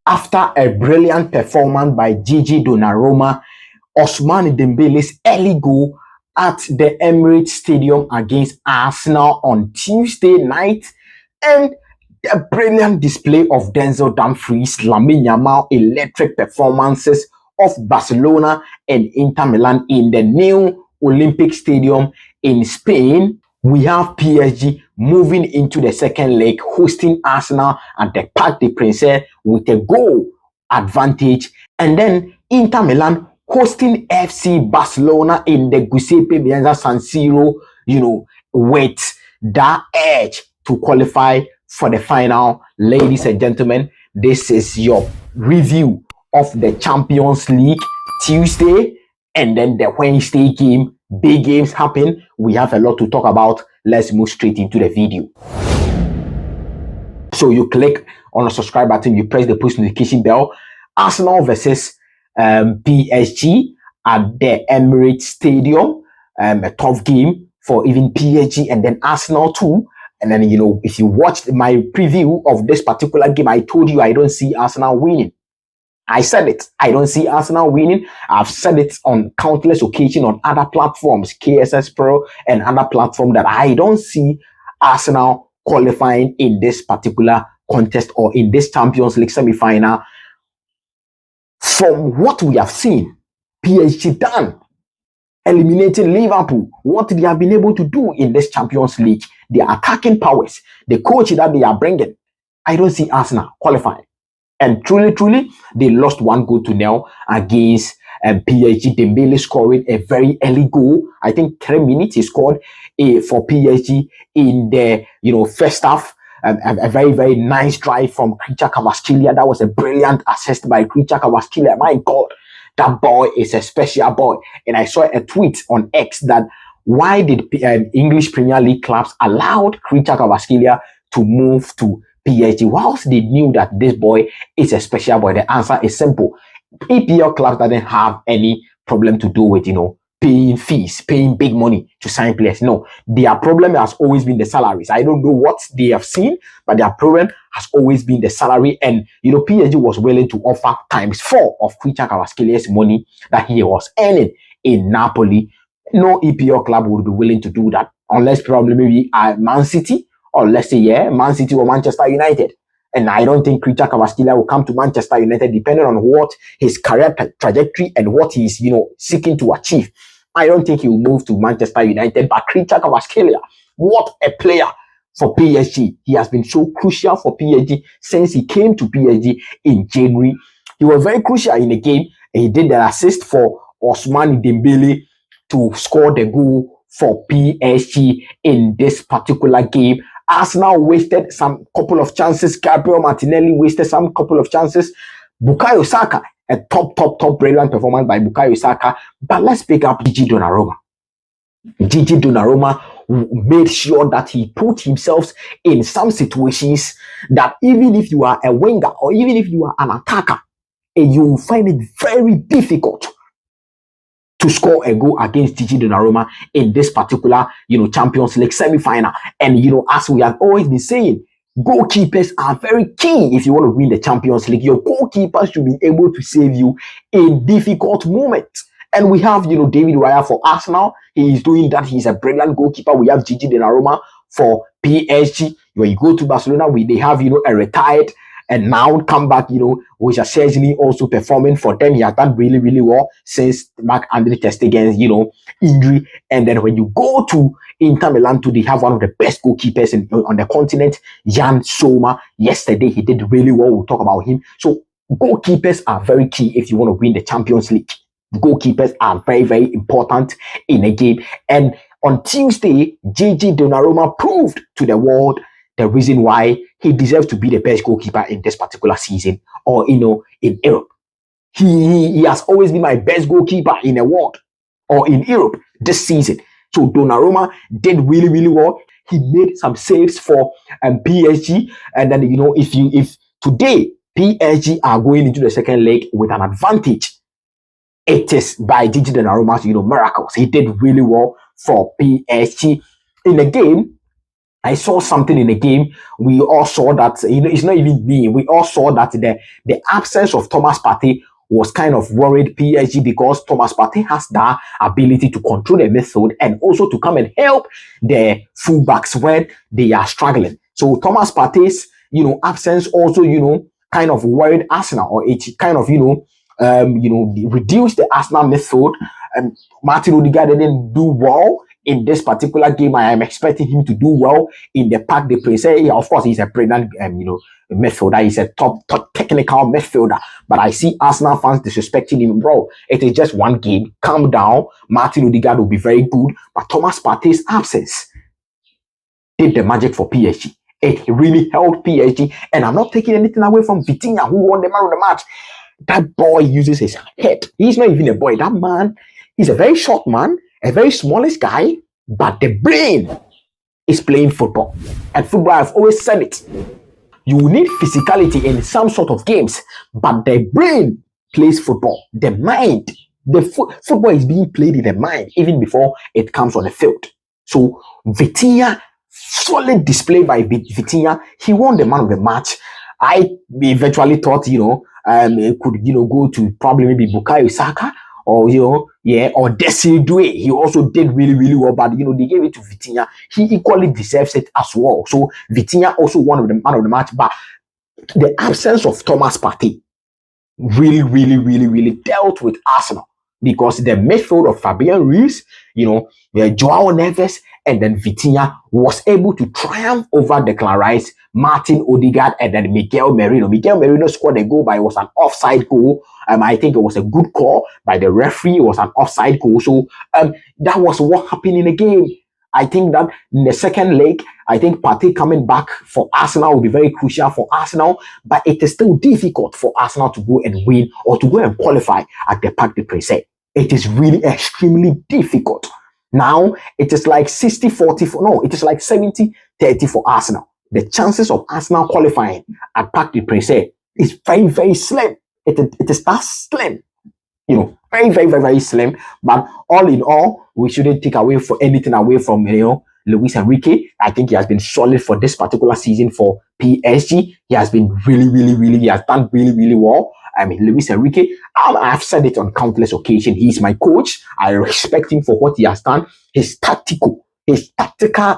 After a brilliant performance by Gigi Donnarumma, Ousmane Dembele's early goal at the Emirates Stadium against Arsenal on Tuesday night, and a brilliant display of Denzel Dumfries, Lamine Yamal electric performances of Barcelona and Inter Milan in the new Olympic Stadium in Spain. We have PSG moving into the second leg, hosting Arsenal at the Parc des Princes with a goal advantage, and then Inter Milan hosting FC Barcelona in the Giuseppe Meazza San Siro, with that edge to qualify for the final. Ladies and gentlemen, this is your review of the Champions League Tuesday, and then the Wednesday game. Big games happen. We have a lot to talk about. Let's move straight into the video. So you click on the subscribe button, you press the push notification bell. Arsenal versus PSG at the Emirates Stadium. A tough game for even PSG and then Arsenal too. And then, if you watched my preview of this particular game, I told you I don't see Arsenal winning. I said it. I don't see Arsenal winning. I've said it on countless occasions on other platforms, KSS Pro and other platforms, that I don't see Arsenal qualifying in this particular contest or in this Champions League semi-final. From what we have seen, PSG done eliminating Liverpool, what they have been able to do in this Champions League, their attacking powers, the coach that they are bringing, I don't see Arsenal qualifying. And truly, they lost 1-0 against PSG. Dembele scoring a very early goal. I think 3 minutes he scored for PSG in the first half. A very, very nice drive from Krejci Kvaratskhelia. That was a brilliant assist by Krejci Kvaratskhelia. My God, that boy is a special boy. And I saw a tweet on X that why did English Premier League clubs allowed Krejci Kvaratskhelia to move to PSG whilst they knew that this boy is a special boy? The answer is simple. EPL clubs doesn't have any problem to do with, paying fees, paying big money to sign players. No, their problem has always been the salaries. I don't know what they have seen, but their problem has always been the salary. And, PSG was willing to offer ×4 of Krejci Kvaratskelia's money that he was earning in Napoli. No EPL club would be willing to do that unless probably maybe Man City, or let's say, Man City or Manchester United. And I don't think Krejci Kvaratskhelia will come to Manchester United, depending on what his career trajectory and what he's, seeking to achieve. I don't think he will move to Manchester United. But Krejci Kvaratskhelia, what a player for PSG. He has been so crucial for PSG since he came to PSG in January. He was very crucial in the game. He did the assist for Ousmane Dembele to score the goal for PSG in this particular game. Arsenal wasted some couple of chances. Gabriel Martinelli wasted some couple of chances. Bukayo Saka, a top brilliant performance by Bukayo Saka. But let's pick up Gigi Donnarumma. Gigi Donnarumma made sure that he put himself in some situations that even if you are a winger or even if you are an attacker, you will find it very difficult to score a goal against Gigi Donnarumma in this particular, Champions League semi-final. And, as we have always been saying, goalkeepers are very key if you want to win the Champions League. Your goalkeeper should be able to save you in difficult moments. And we have, David Raya for Arsenal. He is doing that. He's a brilliant goalkeeper. We have Gigi Donnarumma for PSG. When you go to Barcelona, they have, a retired and now come back, which are certainly also performing for them. He has done really, really well since Marc-Andre ter Stegen's, injury. And then when you go to Inter Milan too, they have one of the best goalkeepers on the continent, Jan Sommer. Yesterday, he did really well. We'll talk about him. So goalkeepers are very key if you want to win the Champions League. Goalkeepers are very, very important in a game. And on Tuesday, Gigi Donnarumma proved to the world the reason why he deserves to be the best goalkeeper in this particular season or, in Europe. He has always been my best goalkeeper in the world or in Europe this season. So Donnarumma did really, really well. He made some saves for PSG. And then, if today PSG are going into the second leg with an advantage, it is by Gigi Donnarumma's, miracles. He did really well for PSG in the game. I saw something in the game. We all saw that, it's not even me. We all saw that the absence of Thomas Partey was kind of worried PSG, because Thomas Partey has that ability to control the midfield and also to come and help the fullbacks when they are struggling. So Thomas Partey's, absence also, kind of worried Arsenal, or it kind of, reduced the Arsenal midfield. And Martin Odegaard didn't do well in this particular game. I am expecting him to do well in the Parc des Princes. Yeah, of course, he's a brilliant, midfielder. He's a top technical midfielder. But I see Arsenal fans disrespecting him, bro. It is just one game. Calm down. Martin Odegaard will be very good. But Thomas Partey's absence did the magic for PSG. It really helped PSG. And I'm not taking anything away from Vitinha, who won the man of the match. That boy uses his head. He's not even a boy. That man, he's a very short man, a very smallish guy, but the brain is playing football. And football, I've always said it. You need physicality in some sort of games, but the brain plays football. The mind, football is being played in the mind even before it comes on the field. So Vitinha, solid display by Vitinha. He won the man of the match. I eventually thought, it could, go to probably maybe Bukayo Saka, or, or Desiree Doué. He also did really, really well, but, they gave it to Vitinha. He equally deserves it as well. So Vitinha also won the man of the match, but the absence of Thomas Partey really, really, really, really dealt with Arsenal, because the midfield of Fabian Ruiz, Joao Neves, and then Vitinha was able to triumph over Declan Rice, Martin Odegaard, and then Miguel Merino. Miguel Merino scored a goal, but it was an offside goal. I think it was a good call by the referee. It was an offside goal. So that was what happened in the game. I think that in the second leg, I think Partey coming back for Arsenal will be very crucial for Arsenal, but it is still difficult for Arsenal to go and win or to go and qualify at the Parc des Princes. It is really extremely difficult. Now, it is like 60-40 it is like 70-30 for Arsenal. The chances of Arsenal qualifying at Parc des Princes is very, very slim. It is that slim. Very, very, very, very slim. But all in all, we shouldn't take anything away from, Luis Enrique. I think he has been solid for this particular season for PSG. He has been really, really, really, he has done really, really well. Luis Enrique, I've said it on countless occasions. He's my coach. I respect him for what he has done. His tactical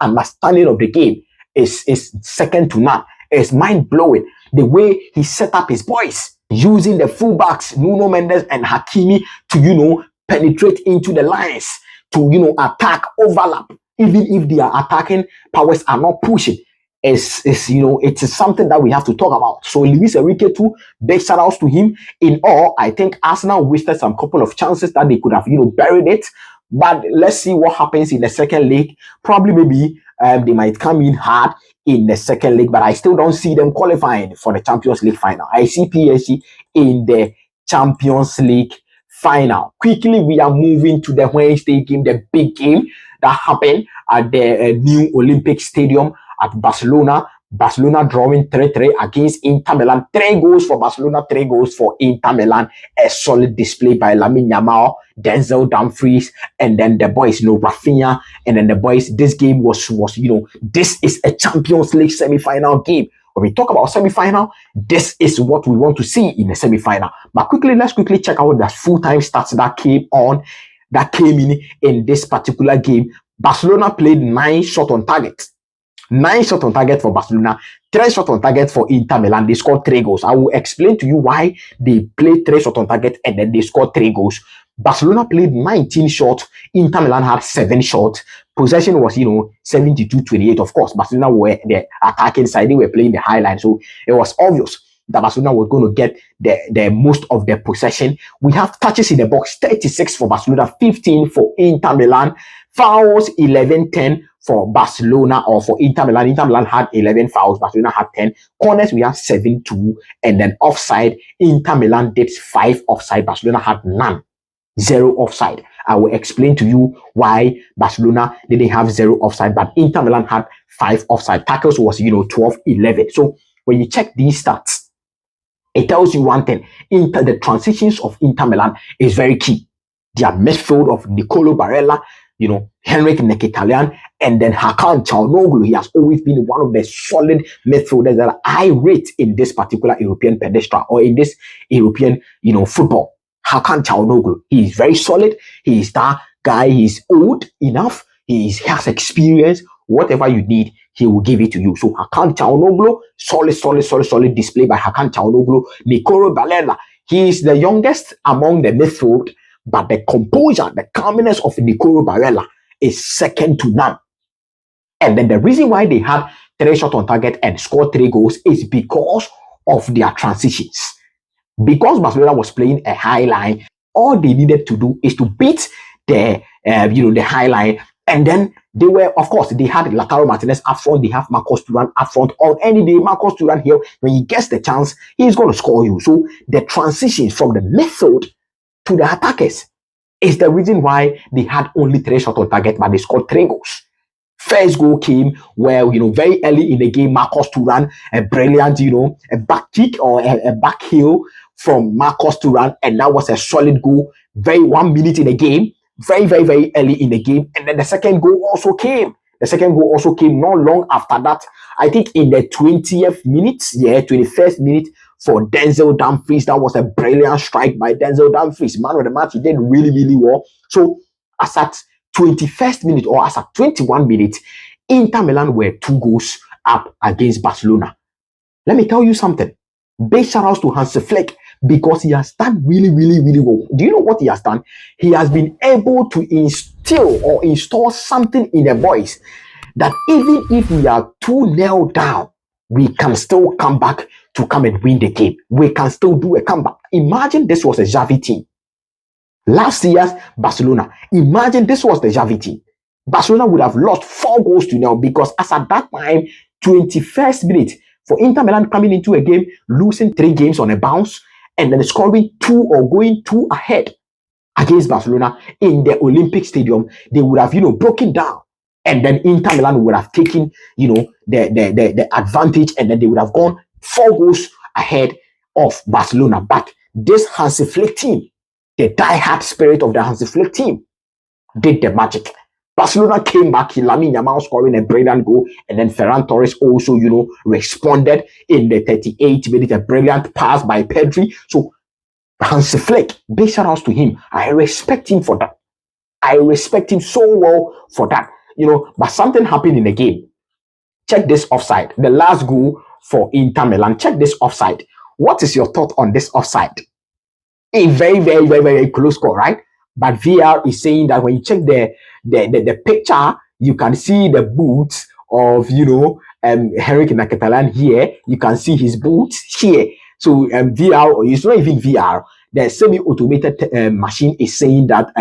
understanding of the game is second to none. It's mind-blowing. The way he set up his boys, using the fullbacks, Nuno Mendes and Hakimi, to, penetrate into the lines, to, attack, overlap, even if their attacking powers are not pushing. It's something that we have to talk about. So Luis Enrique too, big shout outs to him. In all, I think Arsenal wasted some couple of chances that they could have, buried it. But let's see what happens in the second leg. Probably maybe they might come in hard in the second leg, but I still don't see them qualifying for the Champions League final. I see PSG in the Champions League final. Quickly, we are moving to the Wednesday game, the big game that happened at the new Olympic Stadium at Barcelona. Barcelona drawing 3-3 against Inter Milan. 3 goals for Barcelona, 3 goals for Inter Milan. A solid display by Lamine Yamal, Denzel Dumfries, and then the boys, Rafinha, and then the boys. This game was this is a Champions League semi-final game. When we talk about semi-final, this is what we want to see in the semi-final. But let's quickly check out the full-time stats that came in this particular game. Barcelona played 9 shots on target. 9 shots on target for Barcelona, 3 shots on target for Inter Milan. They scored 3 goals. I will explain to you why they played 3 shots on target and then they scored 3 goals. Barcelona played 19 shots. Inter Milan had 7 shots. Possession was, 72-28. Of course, Barcelona were the attacking side. They were playing the high line. So it was obvious that Barcelona was going to get the most of the possession. We have touches in the box, 36 for Barcelona, 15 for Inter Milan. Fouls, 11-10 for Barcelona or for Inter Milan. Inter Milan had 11 fouls. Barcelona had 10. Corners, we have 7-2. And then offside, Inter Milan did 5 offside. Barcelona had none. 0 offside. I will explain to you why Barcelona didn't have 0 offside, but Inter Milan had 5 offside. Tackles was, 12-11. So when you check these stats, it tells you one thing. The transitions of Inter Milan is very key. Their midfield of Nicolo Barella, Henrik Mkhitaryan, And then Hakan Çalhanoğlu, he has always been one of the solid midfielders that I rate in this particular European pedestal or in this European, football. Hakan Çalhanoğlu, he is very solid. He is that guy. He's old enough. He has experience. Whatever you need, he will give it to you. So Hakan Çalhanoğlu, solid display by Hakan Çalhanoğlu. Nicolo Barella, he is the youngest among the midfield, but the composure, the calmness of Nicolo Barella is second to none. And then the reason why they had 3 shots on target and scored 3 goals is because of their transitions. Because Barcelona was playing a high line, all they needed to do is to beat the high line. And then they had Lautaro Martinez up front, they have Marcos Thuram up front. On any day, Marcos Thuram here, when he gets the chance, he's going to score you. So the transitions from the midfield to the attackers is the reason why they had only 3 shots on target, but they scored 3 goals. First goal came where, very early in the game, Marcos Thuram, a brilliant, a back kick or a back heel from Marcos Thuram, and that was a solid goal. 1 minute in the game, very, very, very early in the game. And then the second goal also came. The second goal also came not long after that. I think in the 20th minute, 21st minute for Denzel Dumfries. That was a brilliant strike by Denzel Dumfries. Man of the match, he did really, really well. So as at 21st minute or as at 21 minutes, Inter Milan were 2 goals up against Barcelona. Let me tell you something. Big shout outs to Hansi Flick because he has done really, really, really well. Do you know what he has done? He has been able to install something in the boys that even if we are 2-0 down, we can still come back to come and win the game. We can still do a comeback. Imagine this was a Xavi team. Last year's Barcelona. Imagine this was the Xavi team. Barcelona would have lost 4-0 because as at that time, 21st minute, for Inter Milan coming into a game, losing 3 games on a bounce, and then scoring 2 or going 2 ahead against Barcelona in the Olympic Stadium, they would have, broken down. And then Inter Milan would have taken, the advantage, and then they would have gone 4 goals ahead of Barcelona. But this Hansi Flick team, the die-hard spirit of the Hansi Flick team, did the magic. Barcelona came back, Lamine Yamal scoring a brilliant goal, and then Ferran Torres also, responded in the 38th minute, a brilliant pass by Pedri. So Hansi Flick, big shout outs to him. I respect him for that. I respect him so well for that. But something happened in the game. Check this offside. The last goal for Inter Milan. Check this offside. What is your thought on this offside? A very, very, very, very close call, right? But VR is saying that when you check the picture, you can see the boots of, Henrik Mkhitaryan here. You can see his boots here. So VR, it's not even VR. The semi-automated machine is saying that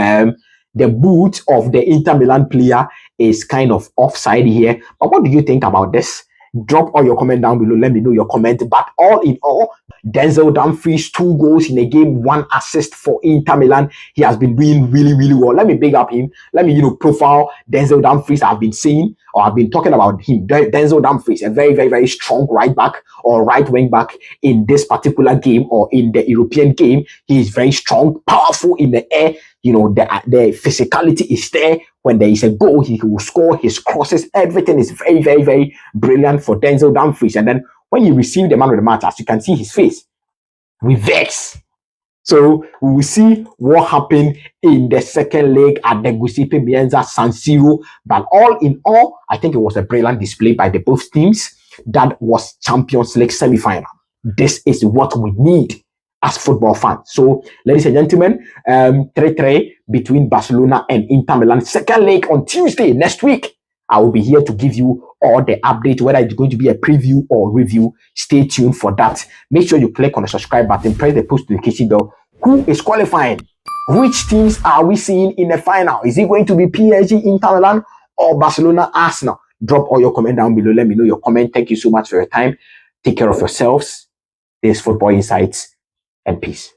the boot of the Inter Milan player is kind of offside here. But what do you think about this? Drop all your comment down below. Let me know your comment. But all in all, Denzel Dumfries, 2 goals in a game, 1 assist for Inter Milan. He has been doing really, really well. Let me big up him. Let me, profile Denzel Dumfries. I've been saying, or I've been talking about him. Denzel Dumfries, a very, very, very strong right back or right wing back in this particular game or in the European game. He is very strong, powerful in the air. The physicality is there. When there is a goal, he will score his crosses. Everything is very, very, very brilliant for Denzel Dumfries. And then when he received the man of the match, as you can see his face, we vex. So we will see what happened in the second leg at the Giuseppe Meazza San Siro. But all in all, I think it was a brilliant display by the both teams. That was Champions League semi-final. This is what we need as football fans. So, ladies and gentlemen, 3-3 between Barcelona and Inter Milan. Second leg on Tuesday next week. I will be here to give you all the update, whether it's going to be a preview or review. Stay tuned for that. Make sure you click on the subscribe button, press the post notification bell. Who is qualifying? Which teams are we seeing in the final? Is it going to be PSG, Inter Milan, or Barcelona, Arsenal? Drop all your comment down below. Let me know your comment. Thank you so much for your time. Take care of yourselves. This is Football Insights, and peace.